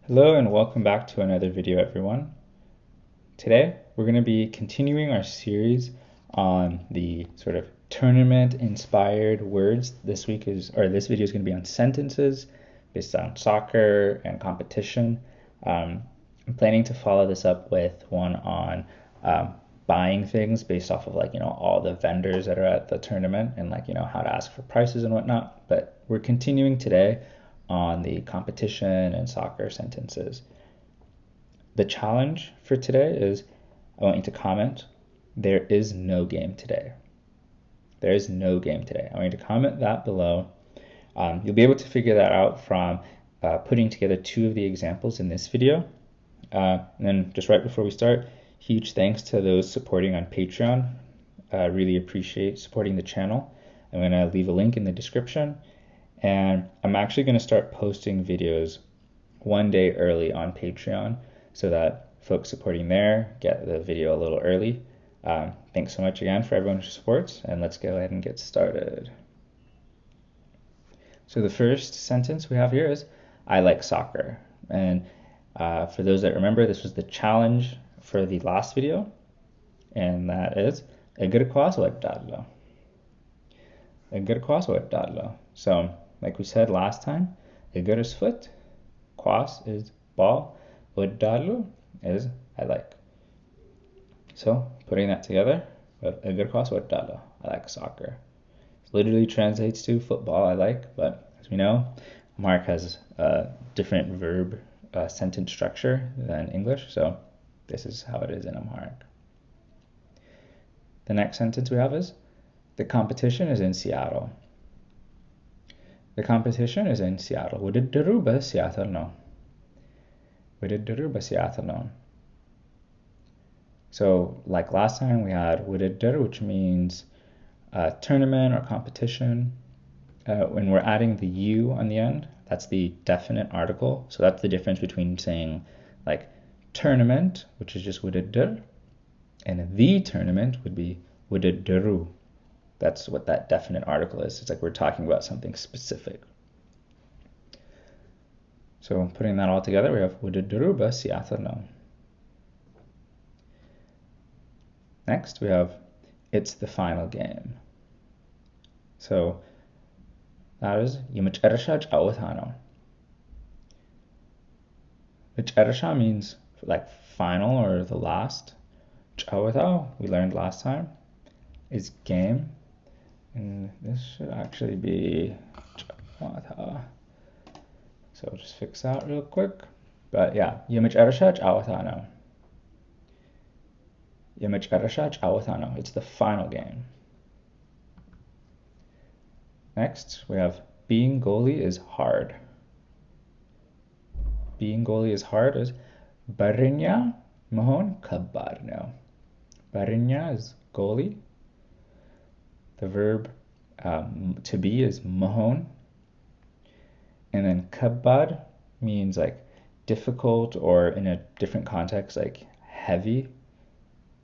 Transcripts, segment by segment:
Hello and welcome back to another video, everyone. Today we're going to be continuing our series on the sort of tournament-inspired words. This video is going to be on sentences based on soccer and competition. I'm planning to follow this up with one on buying things based off of all the vendors that are at the tournament and how to ask for prices and whatnot. But we're continuing today on the competition and soccer sentences. The challenge for today is I want you to comment, there is no game today. There is no game today. I want you to comment that below. You'll be able to figure that out from putting together two of the examples in this video. And then just right before we start, huge thanks to those supporting on Patreon. I really appreciate supporting the channel. I'm going to leave a link in the description. And I'm actually going to start posting videos one day early on Patreon so that folks supporting there get the video a little early. Thanks so much again for everyone who supports, and let's go ahead and get started. So the first sentence we have here is, I like soccer. And for those that remember, this was the challenge for the last video, and that is, እግር ኳስ እወዳለሁ. እግር ኳስ እወዳለሁ. So, like we said last time, እግር is foot, ኳስ is ball, እወዳለሁ is I like. So, putting that together, እግር ኳስ እወዳለሁ, I like soccer. It literally translates to football I like, but as we know, Amharic has a different verb sentence structure than English, so this is how it is in Amharic. The next sentence we have is, the competition is in Seattle. The competition is in Seattle. ውድድሩ በሲያትል ነው. ውድድሩ በሲያትል ነው. So, like last time, we had ውድድር, which means tournament or competition. When we're adding the U on the end, that's the definite article. So that's the difference between saying like tournament, which is just ውድድር, and the tournament would be ውድድሩ. That's what that definite article is. It's like we're talking about something specific. So putting that all together, we have ውድድሩ በሲያትል ነው. Next, we have it's the final game. So that is የመጨረሻ ጨዋታ ነው. መጨረሻ means like final or the last. ጨዋታ, we learned last time, is game. And this should actually be ጨዋታ. So just fix that real quick. But yeah, የመጨረሻ ጨዋታ ነው. የመጨረሻ ጨዋታ ነው. It's the final game. Next, we have being goalie is hard. Being goalie is hard is በረኛ መሆን ከባድ ነው. በረኛ is goalie. The verb to be is መሆን. And then ከባድ means like difficult, or in a different context like heavy.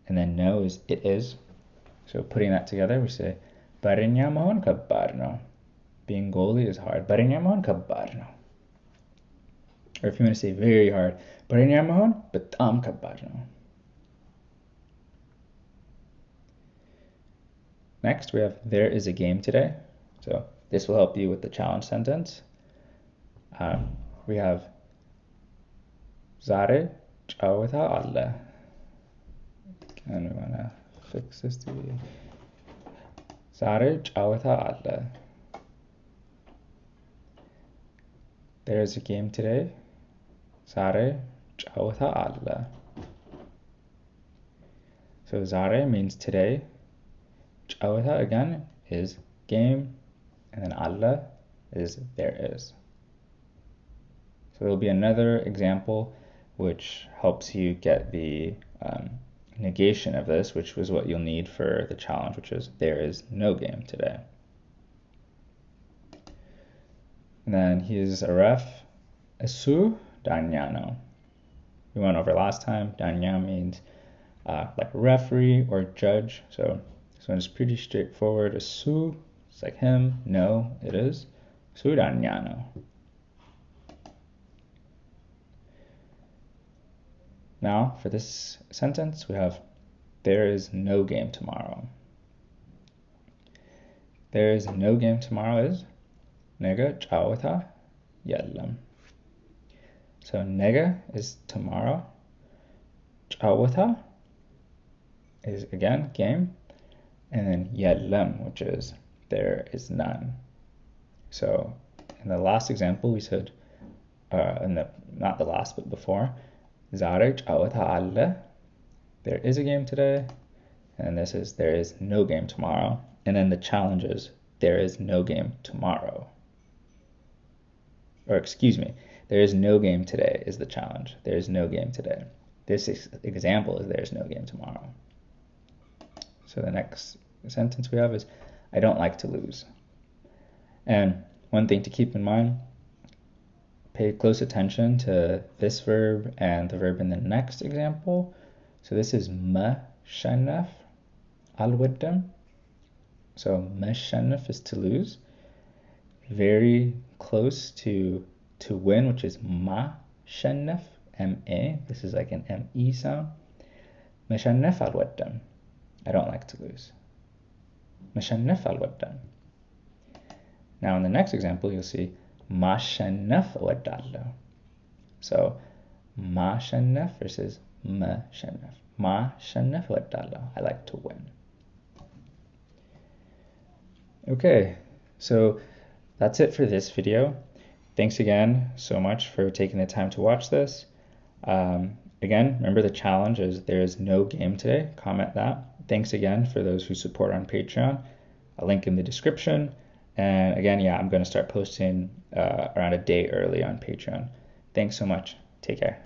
And then no is it is. So putting that together, we say በረኛ መሆን ከባድ ነው. Being goalie is hard. በረኛ መሆን ከባድ ነው. Or if you want to say very hard, በረኛ መሆን በጣም ከባድ ነው. Next, we have there is a game today. So this will help you with the challenge sentence. We have ዛሬ ጨዋታ አለ. And we want to fix this to be ዛሬ ጨዋታ አለ. There is a game today. ዛሬ ጨዋታ አለ. So ዛሬ means today. ጨዋታ again is game, and then አለ is there is. So there'll be another example which helps you get the negation of this, which was what you'll need for the challenge, which is there is no game today. And then he's a ref. እሱ ዳኛ ነው. We went over last time. ዳኛ means like referee or judge. So this one is pretty straightforward. እሱ, it's like him. No, it is እሱ ዳኛ ነው. Now, for this sentence, we have there is no game tomorrow. There is no game tomorrow is ነገ ጨዋታ የለም. So ነገ is tomorrow. ጨዋታ is again game. And then የለም, which is there is none. So in the last example, we said, not the last, but before, ዛሬ ጨዋታ አለ. There is a game today. And this is there is no game tomorrow. And then the challenge is there is no game tomorrow. Or excuse me, there is no game today is the challenge. There is no game today. This example is there is no game tomorrow. So the next sentence we have is I don't like to lose. And one thing to keep in mind, pay close attention to this verb and the verb in the next example. So this is መሸነፍ አልወድም. So መሸነፍ is to lose. Very close to win, which is ማሸነፍ, M-A. This is like an M-E sound. መሸነፍ አልወድም. I don't like to lose. መሸነፍ አልወድም. Now in the next example, you'll see ማሸነፍ እወዳለሁ. So ማሸነፍ versus መሸነፍ. ማሸነፍ እወዳለሁ. I like to win. Okay, so that's it for this video. Thanks again so much for taking the time to watch this. Again, remember the challenge is there is no game today. Comment that. Thanks again for those who support on Patreon. A link in the description. And again, yeah, I'm going to start posting around a day early on Patreon. Thanks so much. Take care.